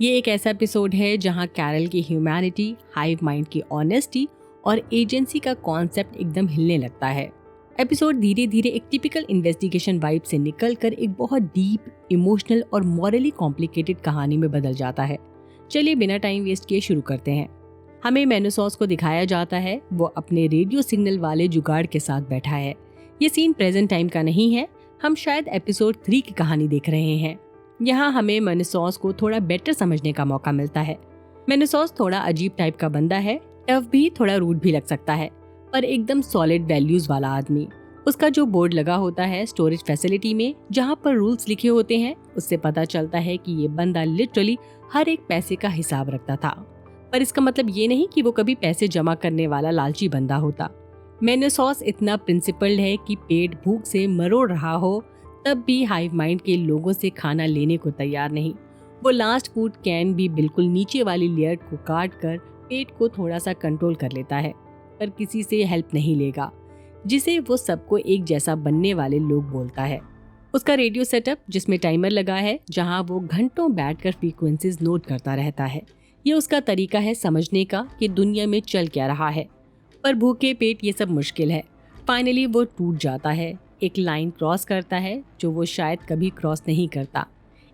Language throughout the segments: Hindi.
ये एक ऐसा एपिसोड है जहां कैरल की ह्यूमैनिटी, हाइव माइंड की ऑनेस्टी और एजेंसी का कॉन्सेप्ट एकदम हिलने लगता है। एपिसोड धीरे धीरे एक टिपिकल इन्वेस्टिगेशन वाइब से निकलकर एक बहुत डीप, इमोशनल और मॉरली कॉम्प्लिकेटेड कहानी में बदल जाता है। चलिए बिना टाइम वेस्ट किए शुरू करते हैं। हमें मेनोसॉस को दिखाया जाता है, वो अपने रेडियो सिग्नल वाले जुगाड़ के साथ बैठा है। ये सीन प्रेजेंट टाइम का नहीं है, हम शायद एपिसोड 3 की कहानी देख रहे हैं। यहाँ हमें मेनोसॉस को थोड़ा बेटर समझने का मौका मिलता है। मेनोसॉस थोड़ा अजीब टाइप का बंदा है, टफ भी, थोड़ा रूड भी लग सकता है, पर एकदम सॉलिड वैल्यूज वाला आदमी। उसका जो बोर्ड लगा होता है स्टोरेज फैसिलिटी में, जहाँ पर रूल्स लिखे होते हैं, उससे पता चलता है कि ये बंदा लिटरली हर एक पैसे का हिसाब रखता था। पर इसका मतलब ये नहीं कि वो कभी पैसे जमा करने वाला लालची बंदा होता। मेनोसॉस इतना प्रिंसिपल्ड है कि पेट भूख से मरोड़ रहा हो तब भी हाइव माइंड के लोगों से खाना लेने को तैयार नहीं। वो लास्ट फूड कैन भी बिल्कुल नीचे वाली लेयर को काट कर पेट को थोड़ा सा कंट्रोल कर लेता है, पर किसी से हेल्प नहीं लेगा, जिसे वो सबको एक जैसा बनने वाले लोग बोलता है। उसका रेडियो सेटअप जिसमें टाइमर लगा है, जहां वो घंटों बैठकर फ्रीक्वेंसीज नोट करता रहता है। ये उसका तरीका है समझने का कि दुनिया में चल क्या रहा है। पर भूखे पेट ये सब मुश्किल है। फाइनली वो टूट जाता है, एक लाइन क्रॉस करता है जो वो शायद कभी क्रॉस नहीं करता,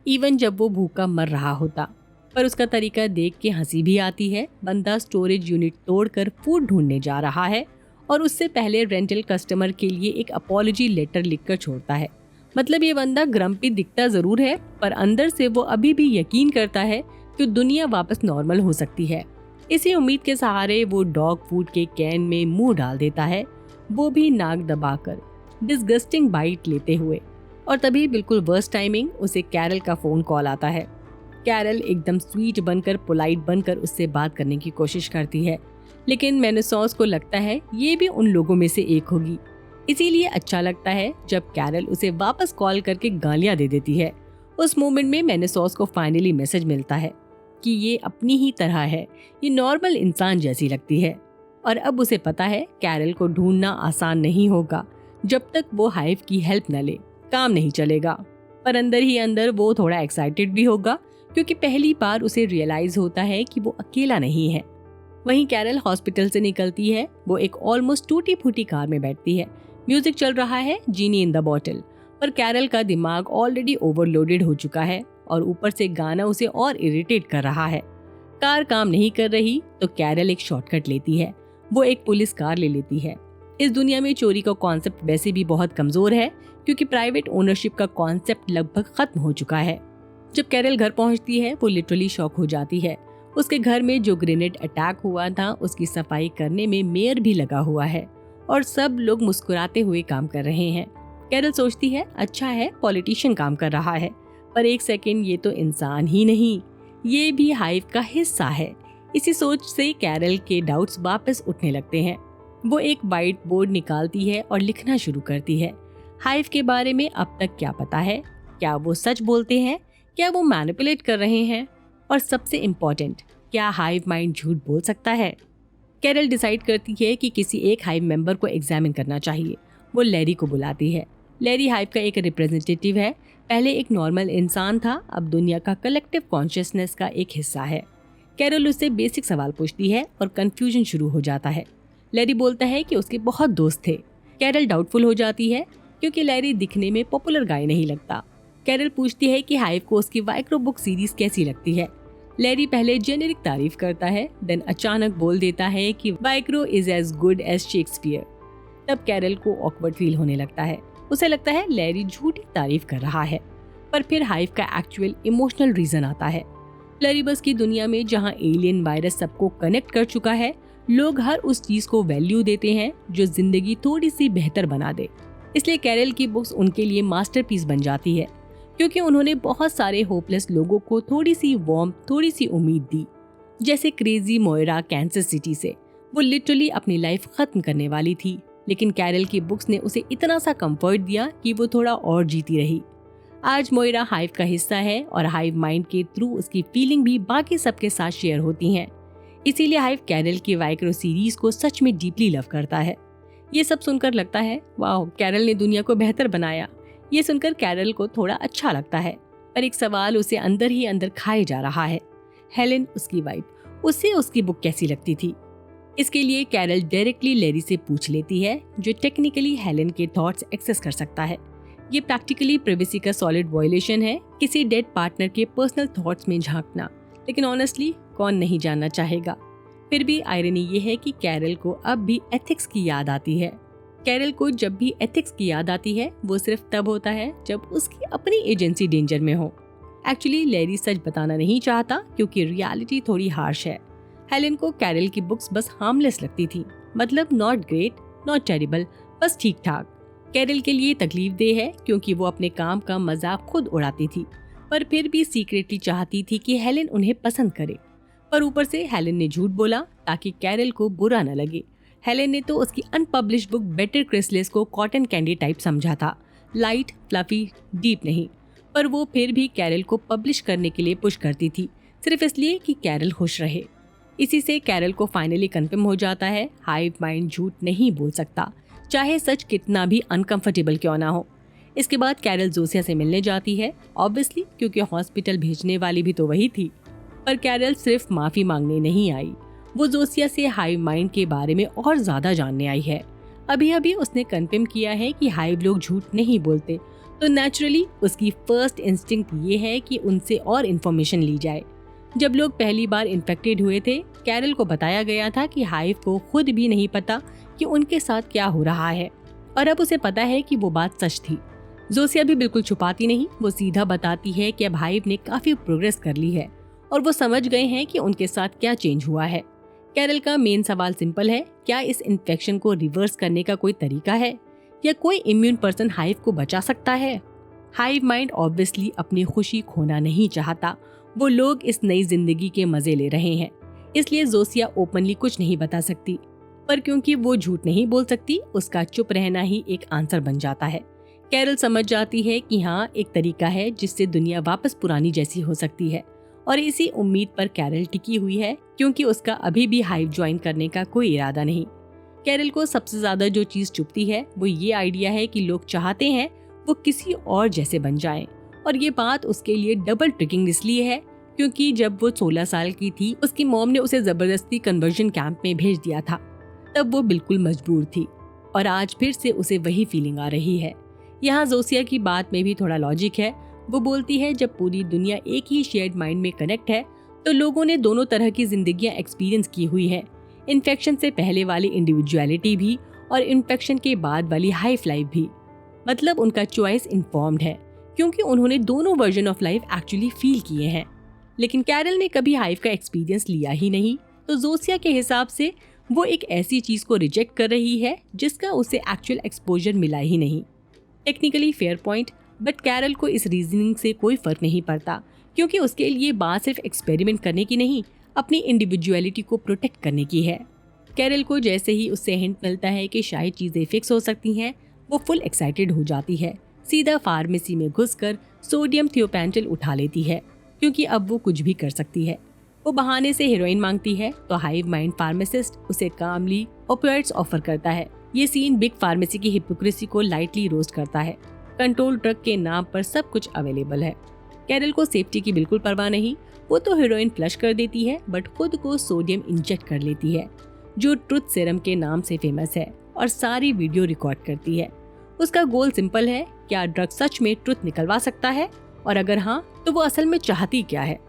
इवन जब वो भूखा मर रहा होता। पर उसका तरीका देख के हंसी भी आती है। बंदा स्टोरेज यूनिट तोड़कर फूड ढूंढने जा रहा है और उससे पहले रेंटल कस्टमर के लिए एक अपॉलॉजी लेटर लिखकर छोड़ता है। मतलब ये बंदा ग्रम्पी दिखता जरूर है, पर अंदर से वो अभी भी यकीन करता है कि दुनिया वापस नॉर्मल हो सकती है। इसी उम्मीद के सहारे वो डॉग फूड के कैन में मुंह डाल देता है, वो भी नाक दबाकर, डिस्गस्टिंग बाइट लेते हुए। और तभी बिल्कुल वर्स्ट टाइमिंग, उसे कैरल का फोन कॉल आता है। कैरल एकदम स्वीट बनकर, पोलाइट बनकर उससे बात करने की कोशिश करती है, लेकिन मेनोसॉस को लगता है ये भी उन लोगों में से एक होगी। इसीलिए अच्छा लगता है जब कैरल उसे वापस कॉल करके गालियां दे देती है। उस मोमेंट में मेनोसॉस को फाइनली मैसेज मिलता है कि ये अपनी ही तरह है, ये नॉर्मल इंसान जैसी लगती है। और अब उसे पता है कैरल को ढूंढना आसान नहीं होगा। जब तक वो हाइव की हेल्प न ले काम नहीं चलेगा। पर अंदर ही अंदर वो थोड़ा एक्साइटेड भी होगा, क्योंकि पहली बार उसे रियलाइज होता है कि वो अकेला नहीं है। वहीं कैरल हॉस्पिटल से निकलती है। वो एक ऑलमोस्ट टूटी फूटी कार में बैठती है। म्यूजिक चल रहा है, जीनी इन द बॉटल। पर कैरल का दिमाग ऑलरेडी ओवरलोडेड हो चुका है और ऊपर से गाना उसे और इरिटेट कर रहा है। कार काम नहीं कर रही तो कैरल एक शॉर्टकट लेती है। वो एक पुलिस कार ले लेती है। इस दुनिया में चोरी का कॉन्सेप्ट वैसे भी बहुत कमजोर है, क्योंकि प्राइवेट ओनरशिप का कॉन्सेप्ट लगभग खत्म हो चुका है। जब कैरल घर पहुंचती है वो लिटरली शॉक हो जाती है। उसके घर में जो ग्रेनेड अटैक हुआ था उसकी सफाई करने में मेयर भी लगा हुआ है और सब लोग मुस्कुराते हुए काम कर रहे हैं। कैरल सोचती है अच्छा है पॉलिटिशियन काम कर रहा है, पर एक सेकेंड, ये तो इंसान ही नहीं, ये भी हाइव का हिस्सा है। इसी सोच से कैरल के डाउट्स वापस उठने लगते हैं। वो एक वाइट बोर्ड निकालती है और लिखना शुरू करती है। हाइव के बारे में अब तक क्या पता है, क्या वो सच बोलते हैं, क्या वो मैनिपुलेट कर रहे हैं, और सबसे इम्पोर्टेंट, क्या हाइव माइंड झूठ बोल सकता है। कैरल डिसाइड करती है कि किसी एक हाइव मेंबर को एग्जामिन करना चाहिए। वो लैरी को बुलाती है। लैरी हाइव का एक रिप्रेजेंटेटिव है, पहले एक नॉर्मल इंसान था, अब दुनिया का कलेक्टिव कॉन्शियसनेस का एक हिस्सा है। कैरल उससे बेसिक सवाल पूछती है और कंफ्यूजन शुरू हो जाता है। लैरी बोलता है कि उसके बहुत दोस्त थे। कैरल डाउटफुल हो जाती है, क्योंकि लैरी दिखने में पॉपुलर गाय नहीं लगता। कैरल पूछती है कि हाइव को उसकी वाइक्रो बुक सीरीज कैसी लगती है। लैरी पहले जेनेरिक तारीफ करता है, देन अचानक बोल देता है कि वाइक्रो is as good as Shakespeare. तब कैरल को ऑकवर्ड फील होने लगता है। उसे लगता है लैरी झूठी तारीफ कर रहा है। पर फिर हाइव का एक्चुअल इमोशनल रीजन आता है। प्लरीबस की दुनिया में जहां एलियन वायरस सबको कनेक्ट कर चुका है, लोग हर उस चीज को वैल्यू देते हैं जो जिंदगी थोड़ी सी बेहतर बना दे। इसलिए कैरल की बुक्स उनके लिए मास्टरपीस बन जाती है, क्योंकि उन्होंने बहुत सारे होपलेस लोगों को थोड़ी सी वार्म, थोड़ी सी उम्मीद दी। जैसे क्रेजी मोयरा कैंसस सिटी से, वो लिटरली अपनी लाइफ खत्म करने वाली थी, लेकिन कैरल की बुक्स ने उसे इतना सा कंफर्ट दिया कि वो थोड़ा और जीती रही। आज मोयरा हाइव का हिस्सा है और हाइव माइंड के थ्रू उसकी फीलिंग भी बाकी सबके साथ शेयर होती हैं। इसीलिए हाइव कैरल की वाइक्रो सीरीज को सच में डीपली लव करता है। ये सब सुनकर लगता है वाह, कैरल ने दुनिया को बेहतर बनाया। ये सुनकर कैरल को थोड़ा अच्छा लगता है, पर एक सवाल उसे अंदर ही अंदर खाए जा रहा है। हेलेन उसकी वाइफ, उसे उसकी बुक कैसी लगती थी। इसके लिए कैरल डायरेक्टली लैरी से पूछ लेती है, जो टेक्निकली हेलेन के थॉट्स एक्सेस कर सकता है। ये प्रैक्टिकली प्राइवेसी का सॉलिड वायलेशन है, किसी डेड पार्टनर के पर्सनल थॉट्स में झांकना। लेकिन ऑनेस्टली कौन नहीं जानना चाहेगा। फिर भी आयरनी ये है कि कैरल को अब भी एथिक्स की याद आती है। कैरल को जब भी एथिक्स की याद आती है वो सिर्फ तब होता है जब उसकी अपनी एजेंसी डेंजर में हो। एक्चुअली लैरी सच बताना नहीं चाहता क्योंकि रियलिटी थोड़ी हार्श है। हेलेन को कैरल की बुक्स बस हार्मलेस लगती थी, मतलब नॉट ग्रेट नॉट टेरिबल, बस ठीक ठाक। कैरल के लिए तकलीफ दे है क्योंकि वो अपने काम का मजाक खुद उड़ाती थी, पर फिर भी सीक्रेटली चाहती थी कि हेलेन उन्हें पसंद करे। पर ऊपर से हेलेन ने झूठ बोला ताकि कैरल को बुरा न लगे। हेलेन ने तो उसकी अनपब्लिश्ड बुक बेटर क्रिसलेस को कॉटन कैंडी टाइप समझा था, लाइट फ्लफी डीप नहीं। पर वो फिर भी कैरल को पब्लिश करने के लिए पुश करती थी, सिर्फ इसलिए कि कैरल खुश रहे। इसी से कैरल को फाइनली कंफर्म हो जाता है, हाइव माइंड झूठ नहीं बोल सकता, चाहे सच कितना भी अनकंफर्टेबल क्यों ना हो। इसके बाद कैरल जोसिया से मिलने जाती है, ऑब्वियसली क्योंकि हॉस्पिटल भेजने वाली भी तो वही थी। पर कैरल सिर्फ माफी मांगने नहीं आई, वो जोसिया से हाइव माइंड के बारे में और ज्यादा जानने आई है। अभी अभी उसने कंफर्म किया है कि हाइव लोग झूठ नहीं बोलते, तो नेचुरली उसकी फर्स्ट इंस्टिंक्ट ये है कि उनसे और इन्फॉर्मेशन ली जाए। जब लोग पहली बार इन्फेक्टेड हुए थे, कैरल को बताया गया था कि हाइव को खुद भी नहीं पता कि उनके साथ क्या हो रहा है, और अब उसे पता है कि वो बात सच थी। जोसिया भी बिल्कुल छुपाती नहीं, वो सीधा बताती है कि अब हाइव ने काफी प्रोग्रेस कर ली है और वो समझ गए हैं कि उनके साथ क्या चेंज हुआ है। कैरल का मेन सवाल सिंपल है, क्या इस इन्फेक्शन को रिवर्स करने का कोई तरीका है या कोई इम्यून पर्सन हाइव को बचा सकता है। हाइव माइंड ऑब्वियसली अपनी खुशी खोना नहीं चाहता, वो लोग इस नई जिंदगी के मजे ले रहे हैं, इसलिए जोसिया ओपनली कुछ नहीं बता सकती। पर क्योंकि वो झूठ नहीं बोल सकती, उसका चुप रहना ही एक आंसर बन जाता है। कैरल समझ जाती है कि हाँ, एक तरीका है जिससे दुनिया वापस पुरानी जैसी हो सकती है, और इसी उम्मीद पर कैरल टिकी हुई है क्योंकि उसका अभी भी हाइव ज्वाइन करने का कोई इरादा नहीं। कैरल को सबसे ज्यादा जो चीज चुभती है वो ये आइडिया है कि लोग चाहते हैं वो किसी और जैसे बन जाएं, और ये बात उसके लिए डबल ट्रिकिंग इसलिए है क्योंकि जब वो 16 साल की थी उसकी मॉम ने उसे जबरदस्ती कन्वर्जन कैंप में भेज दिया था। तब वो बिल्कुल मजबूर थी और आज फिर से उसे वही फीलिंग आ रही है। यहाँ जोसिया की बात में भी थोड़ा लॉजिक है। वो बोलती है जब पूरी दुनिया एक ही शेयर्ड माइंड में कनेक्ट है तो लोगों ने दोनों तरह की जिंदगियां एक्सपीरियंस की हुई है, इन्फेक्शन से पहले वाली इंडिविजुअलिटी भी और इन्फेक्शन के बाद वाली हाइफ लाइफ भी। मतलब उनका चॉइस इन्फॉर्म्ड है क्योंकि उन्होंने दोनों version of life actually feel किए हैं। लेकिन कैरल ने कभी हाइव का एक्सपीरियंस लिया ही नहीं, तो जोसिया के हिसाब से वो एक ऐसी चीज को रिजेक्ट कर रही है जिसका उसे एक्चुअल एक्सपोजर मिला ही नहीं। Technically fair point, but Carol को इस रीजनिंग से कोई फर्क नहीं पड़ता क्योंकि उसके लिए बात सिर्फ एक्सपेरिमेंट करने की नहीं, अपनी इंडिविजुअलिटी को प्रोटेक्ट करने की है। कैरल को जैसे ही उससे हिंट मिलता है कि शायद चीजें फिक्स हो सकती हैं, वो फुल एक्साइटेड हो जाती है। सीधा फार्मेसी में घुसकर सोडियम थियोपेंटल उठा लेती है क्योंकि अब वो कुछ भी कर सकती है। वो बहाने से हेरोइन मांगती है तो हाइव माइंड फार्मासिस्ट उसे कामली ओपियोइड्स ऑफर करता है। ये सीन बिग फार्मेसी की हिपोक्रेसी को लाइटली रोस्ट करता है। कंट्रोल ड्रग के नाम पर सब कुछ अवेलेबल है। कैरल को सेफ्टी की बिल्कुल परवाह नहीं, वो तो हेरोइन फ्लश कर देती है बट खुद को सोडियम इंजेक्ट कर लेती है, जो ट्रुथ सीरम के नाम से फेमस है, और सारी वीडियो रिकॉर्ड करती है। उसका गोल सिंपल है, क्या ड्रग सच में ट्रुथ निकलवा सकता है, और अगर हाँ तो वो असल में चाहती क्या है।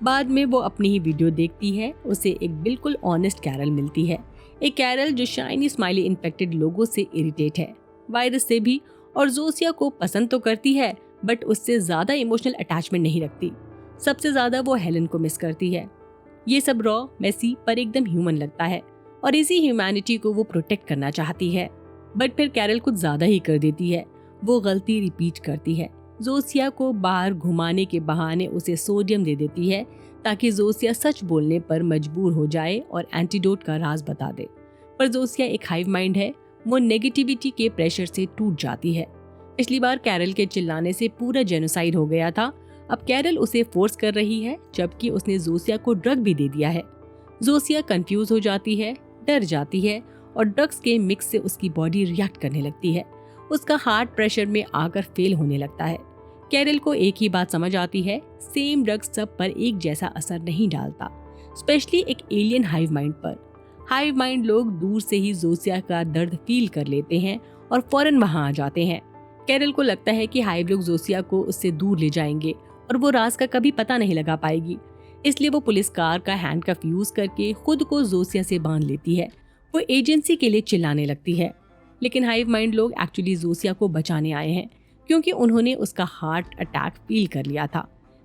बाद में वो अपनी ही वीडियो देखती है, उसे एक बिल्कुल ऑनेस्ट कैरल मिलती है, एक कैरल जो शाइनी स्माइली इन्फेक्टेड लोगों से इरिटेट है, वायरस से भी, और जोसिया को पसंद तो करती है बट उससे ज्यादा इमोशनल अटैचमेंट नहीं रखती। सबसे ज्यादा वो हेलेन को मिस करती है। ये सब रॉ, मेसी पर एकदम ह्यूमन लगता है और इसी ह्यूमैनिटी को वो प्रोटेक्ट करना चाहती है। बट फिर कैरल कुछ ज्यादा ही कर देती है, वो गलती रिपीट करती है। जोसिया को बाहर घुमाने के बहाने उसे सोडियम दे देती है ताकि जोसिया सच बोलने पर मजबूर हो जाए और एंटीडोट का राज बता दे। पर जोसिया एक हाइव माइंड है, वो नेगेटिविटी के प्रेशर से टूट जाती है। पिछली बार कैरल के चिल्लाने से पूरा जेनोसाइड हो गया था, अब कैरल उसे फोर्स कर रही है जबकि उसने जोसिया को ड्रग भी दे दिया है। जोसिया कंफ्यूज हो जाती है, डर जाती है और ड्रग्स के मिक्स से उसकी बॉडी रिएक्ट करने लगती है। उसका हार्ट प्रेशर में आकर फेल होने लगता है। कैरल को एक ही बात समझ आती है, सेम ड्रग सब पर एक जैसा असर नहीं डालता, स्पेशली एक एलियन हाइव माइंड पर। हाइव माइंड लोग दूर से ही जोसिया का दर्द फील कर लेते हैं और फौरन वहां आ जाते हैं। कैरल को लगता है कि हाइव लोग जोसिया को उससे दूर ले जाएंगे और वो राज का कभी पता नहीं लगा पाएगी, इसलिए वो पुलिस कार का हैंडकफ यूज करके खुद को जोसिया से बांध लेती है। वो एजेंसी के लिए चिल्लाने लगती है, लेकिन हाइव माइंड लोग एक्चुअली जोसिया को बचाने आए हैं क्योंकि उन्होंने उसका हार्ट अटैक फील कर लिया था।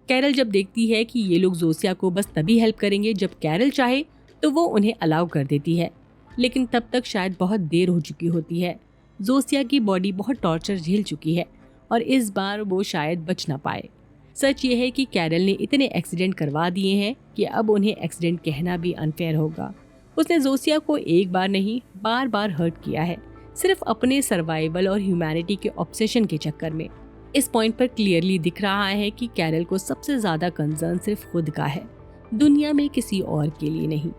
कैरल जब देखती है कि ये लोग जोसिया को बस तभी हेल्प करेंगे जब कैरल चाहे, तो वो उन्हें अलाउ कर देती है, लेकिन तब तक शायद बहुत देर हो चुकी होती है। जोसिया की बॉडी बहुत टॉर्चर झेल चुकी है और इस बार वो शायद बच ना पाए। सच ये है कि कैरल ने इतने एक्सीडेंट करवा दिए हैं कि अब उन्हें एक्सीडेंट कहना भी अनफेयर होगा। उसने जोसिया को एक बार नहीं बार बार हर्ट किया है, सिर्फ अपने सर्वाइवल और ह्यूमैनिटी के ऑब्सेशन के चक्कर में। इस पॉइंट पर क्लियरली दिख रहा है कि कैरल को सबसे ज्यादा कंसर्न सिर्फ खुद का है, दुनिया में किसी और के लिए नहीं।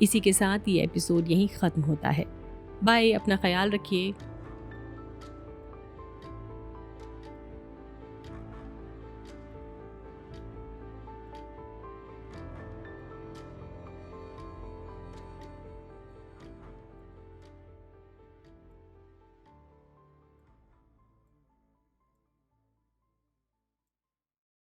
इसी के साथ ये एपिसोड यहीं खत्म होता है। बाय, अपना ख्याल रखिए।